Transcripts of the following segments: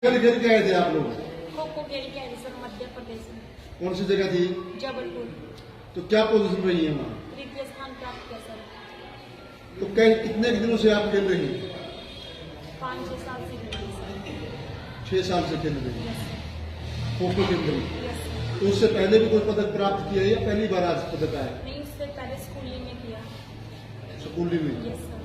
खेल खेल के आए थे आप लोग? खो खो खेल के आए थे सर, मध्य प्रदेश में। कौन सी जगह थी? जबलपुर। तो क्या पोजीशन रही है वहाँ? तृतीय स्थान प्राप्त किया सर। तो कितने दिनों से आप खेल रही हैं? 5-6 साल से खेल रही सर। 6 साल से खेल रही हैं यस सर। खो खो खेल रही हैं। Yes sir. तो उससे पहले भी कोई पदक प्राप्त किया है या पहली बार आज पदक आया? नहीं, उससे पहले स्कूलिंग में किया। स्कूली में? Yes sir.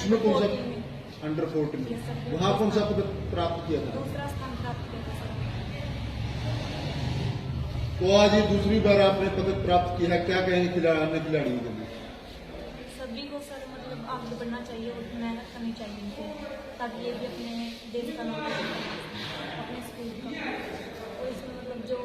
उसमें कौन सा? 14 में। Under 14 Yes, sir. में। वहाँ कौन सा पदक प्राप्त किया था? दूसरा स्थान प्राप्त किया था सर। तो आज ये दूसरी बार आपने पदक प्राप्त किया है, क्या कहेंगे अन्य खिलाड़ियों के लिए? सभी को सर मतलब आगे बढ़ना चाहिए और मेहनत करनी चाहिए इनको, ताकि ये भी अपने देश का नाम रोशन कर सकें, अपने स्कूल का। और इसमें मतलब जो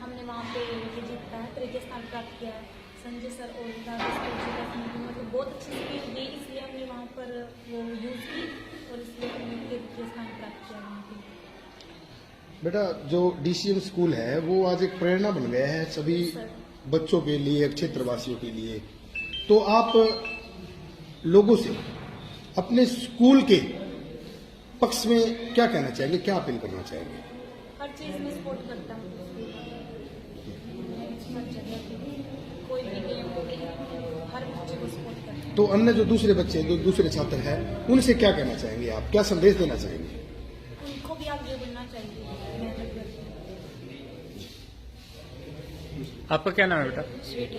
हमने वहाँ पे ये जीता है, तृतीय स्थान प्राप्त किया है, संजय सर और राजेश कोच ने मतलब बहुत अच्छी स्पीच दी, इसलिए हमने वहाँ पर वो यूज़ की और इसलिए हमने तृतीय स्थान प्राप्त किया वहाँ पे। बेटा, जो डीसीएम स्कूल है वो आज एक प्रेरणा बन गया है सभी बच्चों के लिए, क्षेत्रवासियों के लिए। तो आप लोगों से अपने स्कूल के पक्ष में क्या कहना चाहेंगे, क्या अपील करना चाहेंगे? हर चीज़ में सपोर्ट करता हूँ, हर जगह कोई भी गेम हो गया, हर बच्चे को सपोर्ट करता हूँ। तो अन्य जो दूसरे बच्चे, जो दूसरे छात्र हैं, उनसे क्या कहना चाहेंगे आप, क्या संदेश देना चाहेंगे? उनको भी आगे बढ़ना चाहिए, मेहनत करके। आपका क्या नाम है बेटा? स्वीटी।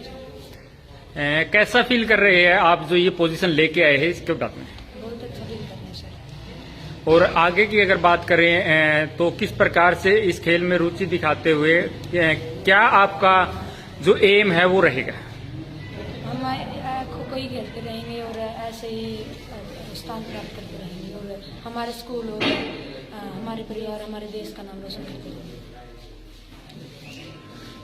कैसा फील कर रहे हैं आप जो ये पोजीशन लेके आए हैं इसके बात में? बहुत अच्छा फील करना है सर। और आगे की अगर बात करें तो किस प्रकार से इस खेल में रुचि दिखाते हुए क्या आपका जो एम है वो रहेगा? हम खो खो ही खेलते रहेंगे और ऐसे ही स्थान प्राप्त करते रहेंगे और हमारे स्कूल और हमारे परिवार, हमारे देश का नाम रोशन करते रहेंगे।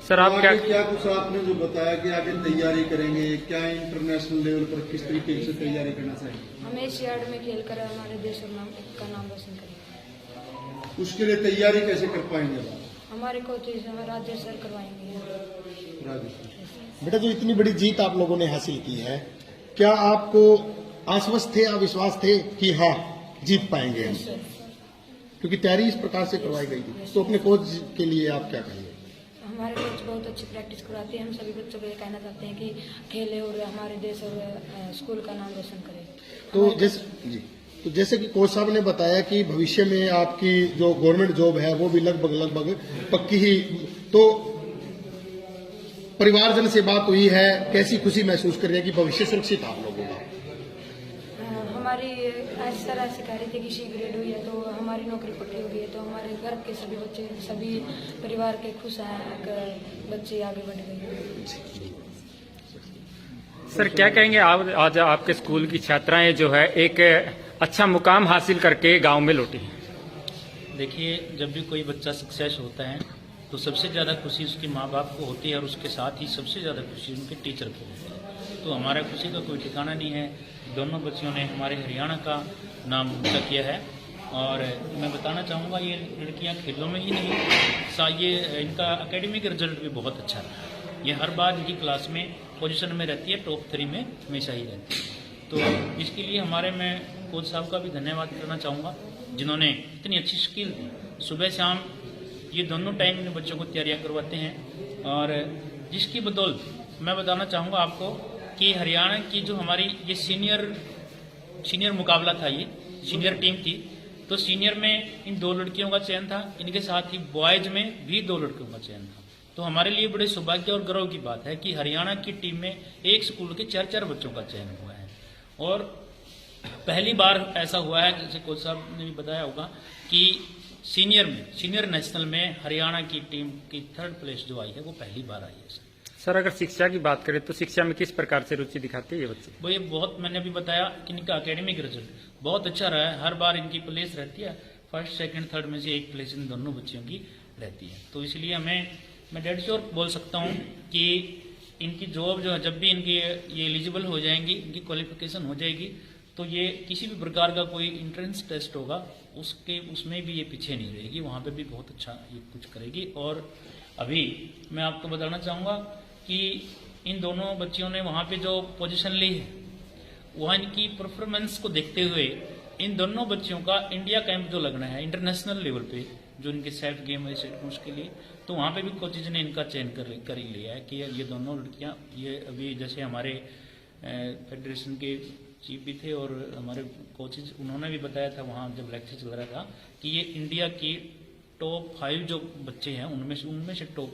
सर आप क्या कुछ आपने जो बताया कि आगे तैयारी करेंगे, क्या इंटरनेशनल लेवल पर किस तरीके से तैयारी करना चाहिए? हम एशियाड में खेलकर हमारे देश और का नाम रोशन करेंगे। उसके लिए तैयारी कैसे कर पाएंगे? हमारे कोचेज राजेश सर करवाएंगे। बेटा, जो इतनी बड़ी जीत आप लोगों ने हासिल की है, क्या आपको आश्वस्त थे, विश्वास थे कि हाँ जीत पाएंगे हम? क्योंकि तैयारी इस प्रकार से करवाई गई थी, तो अपने कोच के लिए आप क्या कहेंगे? हमारे कोच बहुत अच्छी प्रैक्टिस करवाते हैं। हम सभी बच्चों को ये कहना चाहते हैं कि खेले और हमारे देश और स्कूल का नाम रोशन करें। तो जैसे कि कोच साहब ने बताया कि भविष्य में आपकी जो गवर्नमेंट जॉब है वो भी लगभग पक्की ही, तो परिवारजन से बात हुई है, कैसी खुशी महसूस कर रहे हैं कि भविष्य सुरक्षित आप लोगों का? हमारी सर ऐसी कह रही थी कि सी ग्रेड हुई है तो हमारी नौकरी पक्की हो गई है, तो हमारे घर के सभी बच्चे, सभी परिवार के खुश हैं कि बच्चे आगे बढ़ गए। सर क्या कहेंगे आप, आज आपके स्कूल की छात्राएं जो है एक अच्छा मुकाम हासिल करके गांव में लौटी? देखिए, जब भी कोई बच्चा सक्सेस होता है तो सबसे ज़्यादा खुशी उसके माँ बाप को होती है और उसके साथ ही सबसे ज़्यादा खुशी उनके टीचर को होती है। तो हमारा खुशी का कोई ठिकाना नहीं है। दोनों बच्चियों ने हमारे हरियाणा का नाम ऊंचा किया है और मैं बताना चाहूँगा ये लड़कियाँ खेलों में ही नहीं, ये इनका एकेडमिक रिजल्ट भी बहुत अच्छा रहा। ये हर बार इनकी क्लास में पोजीशन में रहती है, टॉप 3 में हमेशा ही रहती है। तो इसके लिए मैं कोच साहब का भी धन्यवाद करना चाहूँगा जिन्होंने इतनी अच्छी स्किल दी। सुबह शाम ये दोनों टाइम इन बच्चों को तैयारियाँ करवाते हैं और जिसकी बदौलत मैं बताना चाहूँगा आपको कि हरियाणा की जो हमारी ये सीनियर मुकाबला था, ये सीनियर टीम थी, तो सीनियर में इन 2 लड़कियों का चयन था, इनके साथ ही बॉयज में भी 2 लड़कियों का चयन था। तो हमारे लिए बड़े सौभाग्य और गर्व की बात है कि हरियाणा की टीम में एक स्कूल के 4 बच्चों का चयन हुआ है और पहली बार ऐसा हुआ है, जैसे कोच साहब ने भी बताया होगा, कि सीनियर नेशनल में हरियाणा की टीम की 3rd प्लेस जो आई है वो पहली बार आई है। सर अगर शिक्षा की बात करें तो शिक्षा में किस प्रकार से रुचि दिखाते हैं ये बच्चे? वो ये बहुत, मैंने अभी बताया कि इनका एकेडमिक रिजल्ट बहुत अच्छा रहा है। हर बार इनकी प्लेस रहती है, 1st, 2nd, 3rd में से एक प्लेस इन दोनों बच्चियों की रहती है। तो इसलिए मैं डेढ़ श्योर बोल सकता हूँ कि इनकी जॉब जो है, जब भी इनकी ये एलिजिबल हो जाएंगी, इनकी क्वालिफिकेशन हो जाएगी, तो ये किसी भी प्रकार का कोई इंट्रेंस टेस्ट होगा उसमें भी ये पीछे नहीं रहेगी, वहाँ पे भी बहुत अच्छा ये कुछ करेगी। और अभी मैं आपको बताना चाहूँगा कि इन दोनों बच्चियों ने वहाँ पे जो पोजीशन ली है, वहाँ इनकी परफॉर्मेंस को देखते हुए इन दोनों बच्चों का इंडिया कैंप जो लगना है इंटरनेशनल लेवल पे, जो इनके सेल्फ गेम है उसके लिए, तो वहाँ पे भी कोचेज ने इनका चयन कर ही लिया है कि ये दोनों लड़कियाँ, ये अभी जैसे हमारे फेडरेशन के चीफ भी थे और हमारे कोचेज, उन्होंने भी बताया था वहाँ जब लेक्चर चल रहा था कि ये इंडिया की टॉप 5 जो बच्चे हैं उनमें से टॉप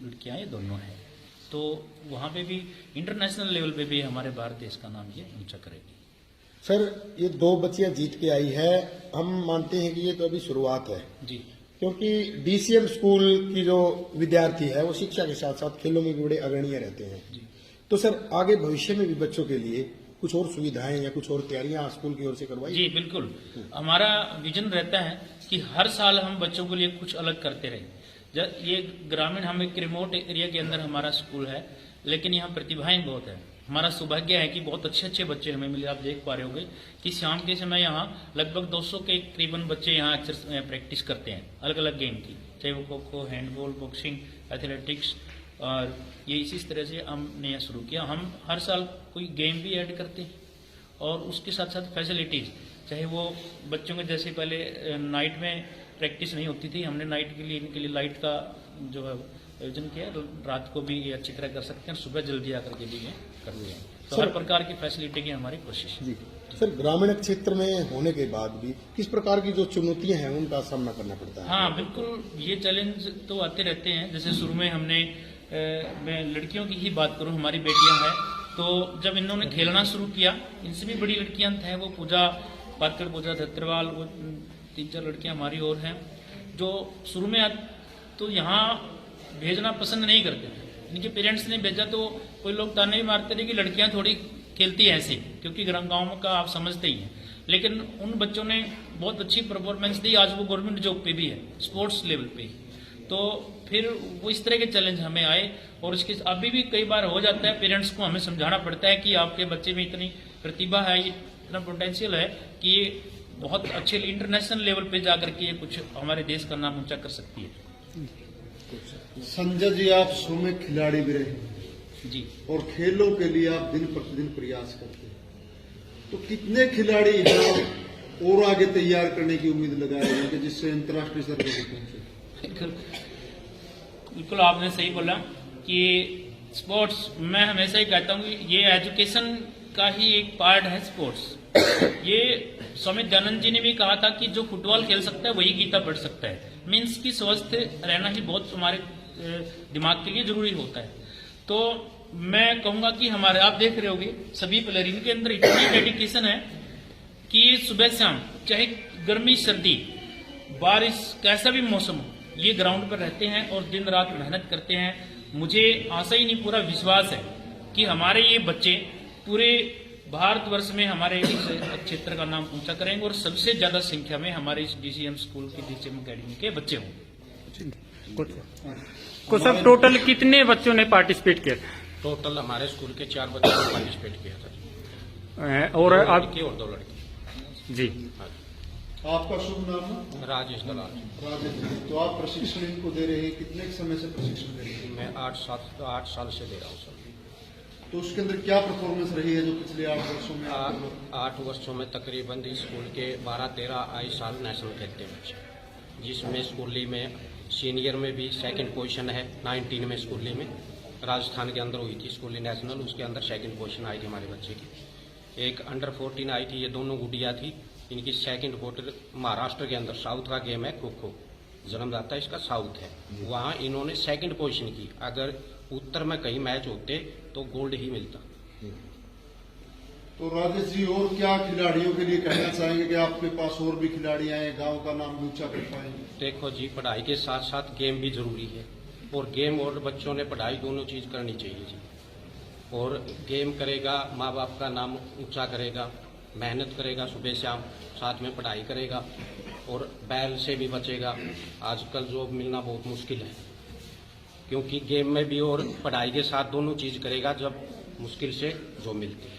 लड़कियाँ ये दोनों हैं। तो वहाँ पे भी इंटरनेशनल लेवल पे भी हमारे भारत देश का नाम ये ऊंचा करेगी। सर, ये 2 बच्चियां जीत के आई है, हम मानते हैं कि ये तो अभी शुरुआत है जी, क्योंकि डीसीएम स्कूल की जो विद्यार्थी है वो शिक्षा के साथ साथ खेलों में भी बड़े अग्रणीय रहते हैं। जी। तो सर, आगे भविष्य में भी बच्चों के लिए कुछ और सुविधाएं या कुछ और तैयारियां स्कूल की ओर से करवाई? जी बिल्कुल, हमारा विजन रहता है कि हर साल हम बच्चों के लिए कुछ अलग करते रहें। ये ग्रामीण, हम एक रिमोट एरिया के अंदर हमारा स्कूल है, लेकिन यहाँ प्रतिभाएं बहुत है। हमारा सौभाग्य है कि बहुत अच्छे अच्छे बच्चे हमें मिले। आप देख पा रहे होंगे कि शाम के समय यहाँ लगभग 200 के करीबन बच्चे यहाँ प्रैक्टिस करते हैं अलग अलग गेम की, चाहे वो खो-खो, हैंडबॉल, बॉक्सिंग, एथलेटिक्स, और ये इसी तरह से हमने यहाँ शुरू किया। हम हर साल कोई गेम भी ऐड करते हैं और उसके साथ साथ फैसिलिटीज़, चाहे वो बच्चों के जैसे पहले नाइट में प्रैक्टिस नहीं होती थी, हमने नाइट के लिए इनके लिए लाइट का जो है आयोजन किया, रात को भी ये अच्छी तरह कर सकते हैं, सुबह जल्दी आकर के भी ये कर रहे हैं। तो हर प्रकार की फैसिलिटी की हमारी कोशिश है। जी सर, ग्रामीण क्षेत्र में होने के बाद भी किस प्रकार की जो चुनौतियां हैं उनका सामना करना पड़ता है? हाँ बिल्कुल, ये चैलेंज तो आते रहते हैं। जैसे शुरू में हमने मैं लड़कियों की ही बात करूं, हमारी बेटियां हैं, तो जब इन्होंने खेलना शुरू किया, इनसे भी बड़ी लड़कियां हैं, वो पूजा पात्कड़, पूजा धत्रवाल, वो 3-4 लड़कियां हमारी और हैं, जो शुरू में तो यहाँ भेजना पसंद नहीं करते थे। इनके पेरेंट्स ने भेजा तो कोई लोग ताने भी मारते थे कि लड़कियां थोड़ी खेलती हैं ऐसे, क्योंकि गाँव का आप समझते ही हैं। लेकिन उन बच्चों ने बहुत अच्छी परफॉर्मेंस दी, आज वो गवर्नमेंट जॉब पे भी है, स्पोर्ट्स लेवल पे। तो फिर वो इस तरह के चैलेंज हमें आए, और इसके अभी भी कई बार हो जाता है, पेरेंट्स को हमें समझाना पड़ता है कि आपके बच्चे में इतनी प्रतिभा है, ये इतना पोटेंशियल है कि ये बहुत अच्छे इंटरनेशनल लेवल पे जाकर के ये कुछ हमारे देश का नाम ऊंचा कर सकती है। संजय जी, आप शो में खिलाड़ी भी रहे जी, और खेलों के लिए आप दिन प्रतिदिन प्रयास करते हैं, तो कितने खिलाड़ी हैं और आगे तैयार करने की उम्मीद लगा रहे हैं कि जिससे अंतर्राष्ट्रीय स्तर पर पहुंचे? बिल्कुल आपने सही बोला कि स्पोर्ट्स, मैं हमेशा ही कहता हूँ कि ये एजुकेशन का ही एक पार्ट है स्पोर्ट्स। ये स्वामी दयानंद जी ने भी कहा था कि जो फुटबॉल खेल सकता है वही गीता पढ़ सकता है। मीन्स की स्वस्थ रहना ही बहुत हमारे दिमाग के लिए जरूरी होता है। तो मैं कहूंगा कि हमारे, आप देख रहे होंगे सभी प्लेयर, इनके अंदर इतनी डेडिकेशन है कि सुबह शाम, चाहे गर्मी सर्दी बारिश कैसा भी मौसम हो, ये ग्राउंड पर रहते हैं और दिन रात मेहनत करते हैं। मुझे आशा ही नहीं, पूरा विश्वास है कि हमारे ये बच्चे पूरे भारतवर्ष में हमारे इस क्षेत्र का नाम ऊंचा करेंगे और सबसे ज्यादा संख्या में हमारे इस डीसीएम स्कूल की डीसीएम अकेडमी के बच्चे होंगे। कुछ सब टोटल कितने बच्चों ने पार्टिसिपेट किया? टोटल हमारे स्कूल के 4 बच्चों ने पार्टिसिपेट किया था, और 2 आप लड़के और 2 लड़की। जी, आपका शुभ नाम है? राजेश दलाल। राजेश जी, तो आप प्रशिक्षण इनको दे रहे हैं, कितने समय से प्रशिक्षण दे रहे हैं? मैं 8 साल से दे रहा हूँ सर। तो उसके अंदर क्या परफॉर्मेंस रही है जो पिछले 8 वर्षों में? 8 वर्षों में तकरीबन स्कूल के 12-13 इस साल नेशनल खेलते हैं बच्चे, जिसमें स्कूली में सीनियर में भी 2nd पोजीशन है। 19 में स्कूली में राजस्थान के अंदर हुई थी स्कूली नेशनल, उसके अंदर 2nd पोजीशन आई थी हमारे बच्चे की। एक अंडर 14 आई थी, ये दोनों गुड़िया थी, इनकी 2nd पोजीशन। महाराष्ट्र के अंदर साउथ का गेम है खो-खो, जन्मदाता इसका साउथ है, वहाँ इन्होंने 2nd पोजीशन की। अगर उत्तर में कहीं मैच होते तो गोल्ड ही मिलता। तो राजेश जी, और क्या खिलाड़ियों के लिए कहना चाहेंगे कि आपके पास और भी खिलाड़ी आए, गांव का नाम ऊंचा कर पाएंगे? देखो जी, पढ़ाई के साथ साथ गेम भी जरूरी है, और गेम और बच्चों ने पढ़ाई दोनों चीज करनी चाहिए जी। और गेम करेगा, माँ बाप का नाम ऊंचा करेगा, मेहनत करेगा सुबह शाम, साथ में पढ़ाई करेगा, और बैल से भी बचेगा। आजकल जॉब मिलना बहुत मुश्किल है, क्योंकि गेम में भी और पढ़ाई के साथ दोनों चीज करेगा, जब मुश्किल से जॉब मिलती है।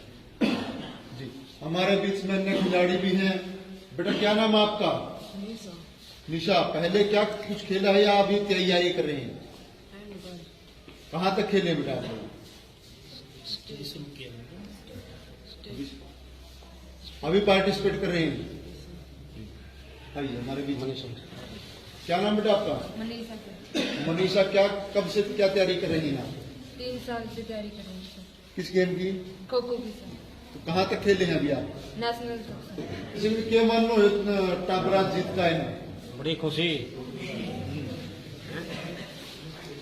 जी, हमारे बीच में अन्य खिलाड़ी भी हैं। बेटा, क्या नाम है आपका? निशा। पहले क्या कुछ खेला है या अभी तैयारी कर रही हैं? कहाँ तक खेले बेटा आप लोग? अभी पार्टिसिपेट कर रहे हैं? आइए हमारे बीच में। क्या नाम बेटा आपका? मनीषा, क्या कब से क्या तैयारी कर रही हैं आप? 3 साल से तैयारी कर रही हूँ किस गेम की? खो खो की सर, तो कहाँ तक खेले हैं अभी आप? नेशनल तक। इसमें क्या मान लो इतना टापरा जीत का है ना, बड़ी खुशी।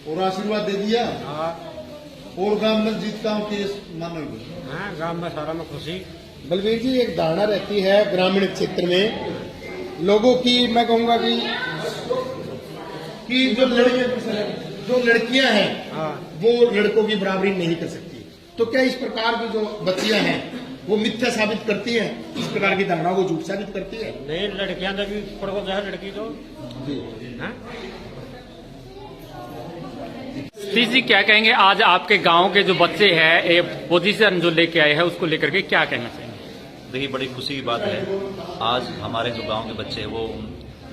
और आशीर्वाद दे दिया और गांव में जीत का हूँ कि मानो गाँव में सारा में खुशी। बलवीर जी, एक धारणा रहती है ग्रामीण क्षेत्र में लोगों की, मैं कहूंगा कि जो लड़कियां हैं वो लड़कों की बराबरी नहीं कर सकती। तो क्या इस प्रकार की जो बच्चियां हैं वो मिथ्या साबित करती हैं, इस प्रकार की धारणा को झूठ साबित करती है? नहीं, लड़कियां तो भी पड़ोस है लड़की तो। सतीश जी, क्या कहेंगे आज आपके गांव के जो बच्चे हैं ये पोजीशन जो लेके आए हैं उसको लेकर के क्या कहना चाहेंगे? देखिए, बड़ी खुशी की बात है। आज हमारे जो गांव के बच्चे हैं वो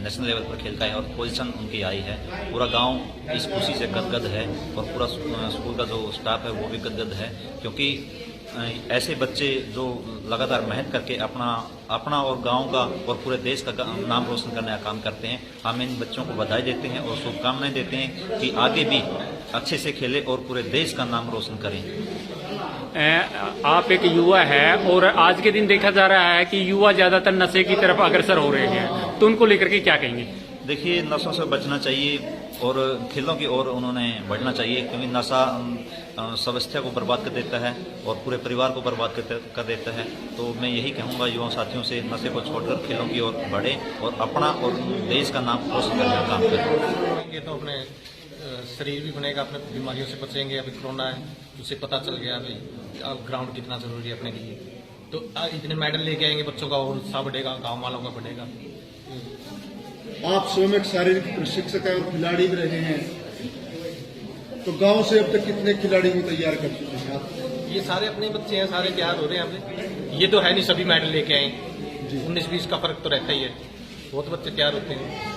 नेशनल लेवल पर खेलता है और पोजीशन उनकी आई है। पूरा गांव इस खुशी से गदगद है और पूरा स्कूल का जो स्टाफ है वो भी गदगद है, क्योंकि ऐसे बच्चे जो लगातार मेहनत करके अपना और गांव का और पूरे देश का नाम रोशन करने का काम करते हैं। हम इन बच्चों को बधाई देते हैं और शुभकामनाएं देते हैं कि आगे भी अच्छे से खेले और पूरे देश का नाम रोशन करें। आप एक युवा है और आज के दिन देखा जा रहा है कि युवा ज्यादातर नशे की तरफ अग्रसर हो रहे हैं, तो उनको लेकर के क्या कहेंगे? देखिए, नशों से बचना चाहिए और खेलों की ओर उन्होंने बढ़ना चाहिए, क्योंकि नशा स्वास्थ्य को बर्बाद कर देता है और पूरे परिवार को बर्बाद कर देता है। तो मैं यही कहूँगा युवा साथियों से, नशे को छोड़कर खेलों की ओर बढ़े और अपना और देश का नाम रोशन करने का काम करें। ये तो अपने शरीर भी बनेगा, अपने बीमारियों से बचेंगे। अभी कोरोना है, उससे पता चल गया अभी अब ग्राउंड कितना जरूरी है अपने लिए। तो इतने मेडल लेके आएंगे बच्चों का और उत्साह बढ़ेगा, गाँव वालों का बढ़ेगा। आप स्वयं एक शारीरिक प्रशिक्षक है और खिलाड़ी भी रहे हैं, तो गांव से अब तक कितने खिलाड़ी को तैयार कर चुके हैं आप? ये सारे अपने बच्चे हैं, सारे तैयार हो रहे हैं हमसे। ये तो है नहीं सभी मेडल लेके आए, 19-20 का फर्क तो रहता ही है, बहुत बच्चे तैयार होते हैं।